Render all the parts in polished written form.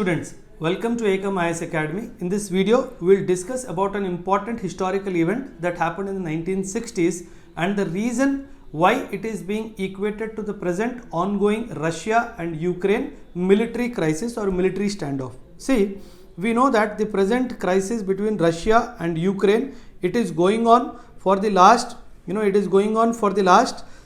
students, welcome to Ekam IS Academy. In this video, we will discuss about an important historical event that happened in the 1960s and the reason why it is being equated to the present ongoing Russia and Ukraine military crisis or military standoff. See, we know that the present crisis between Russia and Ukraine, it is going on for the last,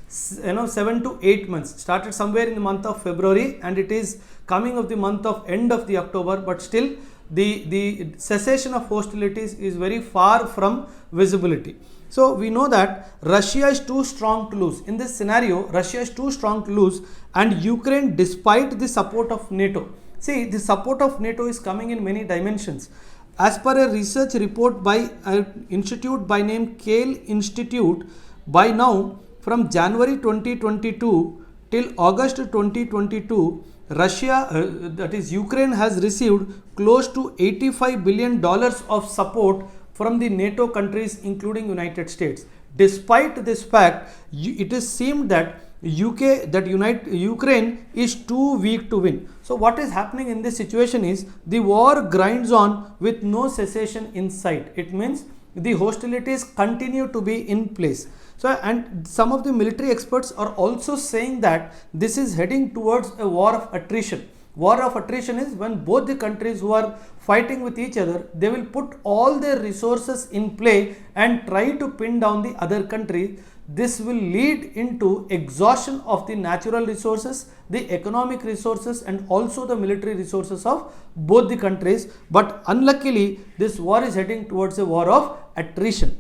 7 to 8 months. Started somewhere in the month of February and it is coming of the month of end of the October, but still the cessation of hostilities is very far from visibility. So we know that Russia is too strong to lose. In this scenario, Russia is too strong to lose and Ukraine, despite the support of NATO. See, the support of NATO is coming in many dimensions. As per a research report by an institute by name Kale Institute, by now from January 2022 till August 2022, that is Ukraine, has received close to $85 billion of support from the NATO countries including United States. Despite this fact, it is seemed that Ukraine is too weak to win. So what is happening in this situation is the war grinds on with no cessation in sight. It means the hostilities continue to be in place. So, and some of the military experts are also saying that this is heading towards a war of attrition. War of attrition is when both the countries who are fighting with each other, they will put all their resources in play and try to pin down the other country. This will lead into exhaustion of the natural resources, the economic resources and also the military resources of both the countries. But unluckily, this war is heading towards a war of attrition.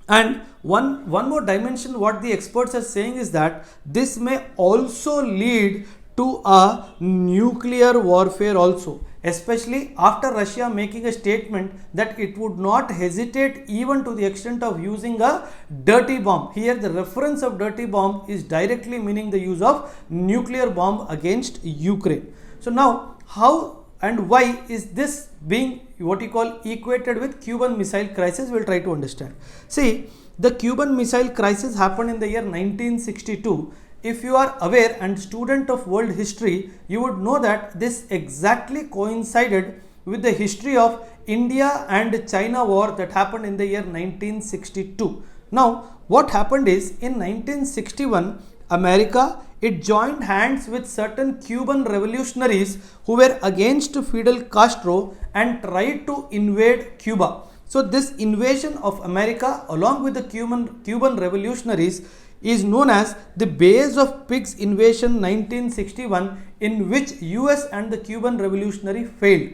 And one more dimension what the experts are saying is that this may also lead to a nuclear warfare also, especially after Russia making a statement that it would not hesitate even to the extent of using a dirty bomb. Here the reference of dirty bomb is directly meaning the use of nuclear bomb against Ukraine. So now how and why is this being what you call equated with Cuban Missile Crisis? We'll try to understand. See, the Cuban Missile Crisis happened in the year 1962. If you are aware and student of world history, you would know that this exactly coincided with the history of India and China war that happened in the year 1962. Now, what happened is in 1961, America, it joined hands with certain Cuban revolutionaries who were against Fidel Castro and tried to invade Cuba. So this invasion of America along with the Cuban revolutionaries is known as the Base of Pigs invasion 1961, in which US and the Cuban revolutionary failed.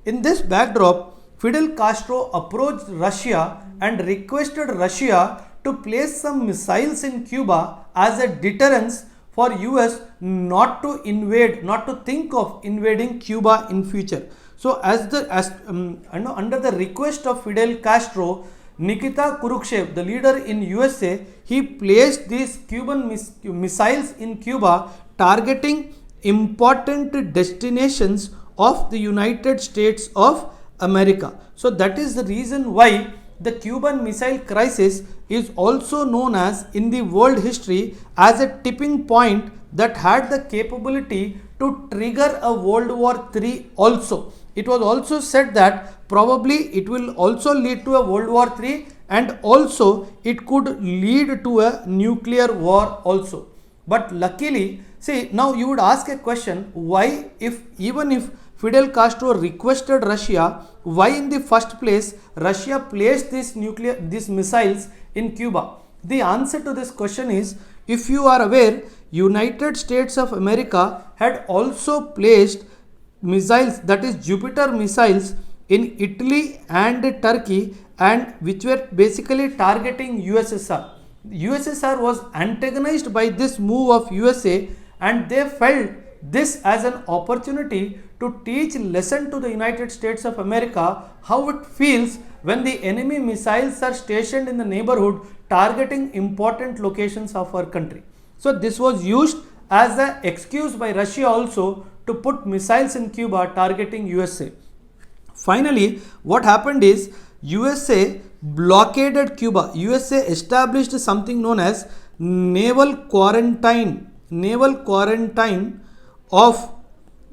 In this backdrop, Fidel Castro approached Russia and requested Russia to place some missiles in Cuba as a deterrence for US not to invade, not to think of invading Cuba in future. So under the request of Fidel Castro, Nikita Khrushchev, the leader in USA, he placed these Cuban missiles in Cuba targeting important destinations of the United States of America. So that is the reason why the Cuban Missile Crisis is also known as in the world history as a tipping point that had the capability to trigger a World War III also. It was also said that probably it will also lead to a World War III and also it could lead to a nuclear war also. But luckily, see, now you would ask a question, why even if Fidel Castro requested Russia, why in the first place Russia placed these missiles in Cuba? The answer to this question is, if you are aware, United States of America had also placed missiles, that is Jupiter missiles, in Italy and Turkey, and which were basically targeting USSR. USSR was antagonized by this move of USA and they felt this as an opportunity to teach lesson to the United States of America how it feels when the enemy missiles are stationed in the neighborhood targeting important locations of our country. So this was used as an excuse by Russia also to put missiles in Cuba targeting USA. Finally, what happened is USA blockaded Cuba. USA established something known as naval quarantine of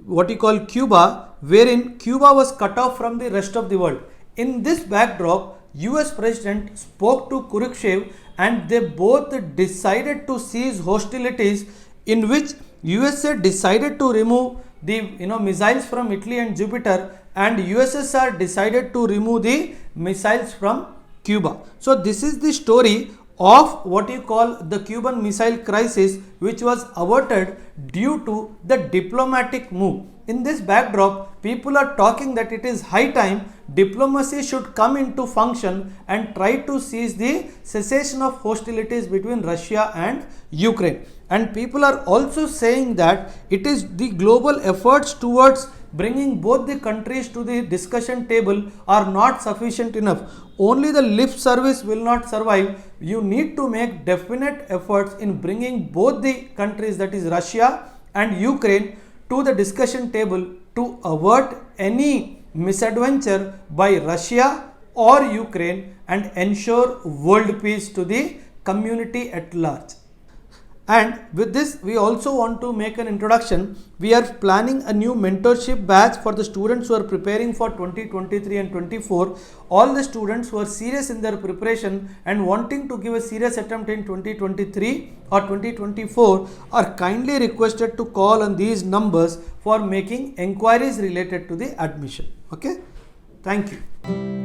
what you call Cuba wherein Cuba was cut off from the rest of the world. In this backdrop, US President spoke to Khrushchev and they both decided to cease hostilities, in which USA decided to remove the missiles from Italy and Jupiter, and USSR decided to remove the missiles from Cuba. So this is the story of what you call the Cuban Missile Crisis, which was averted due to the diplomatic move. In this backdrop, people are talking that it is high time diplomacy should come into function and try to seize the cessation of hostilities between Russia and Ukraine. And people are also saying that it is the global efforts towards bringing both the countries to the discussion table are not sufficient enough. Only the lip service will not survive. You need to make definite efforts in bringing both the countries, that is Russia and Ukraine, to the discussion table to avert any misadventure by Russia or Ukraine and ensure world peace to the community at large. And with this, we also want to make an introduction. We are planning a new mentorship batch for the students who are preparing for 2023 and 24. All the students who are serious in their preparation and wanting to give a serious attempt in 2023 or 2024 are kindly requested to call on these numbers for making enquiries related to the admission. Okay, thank you.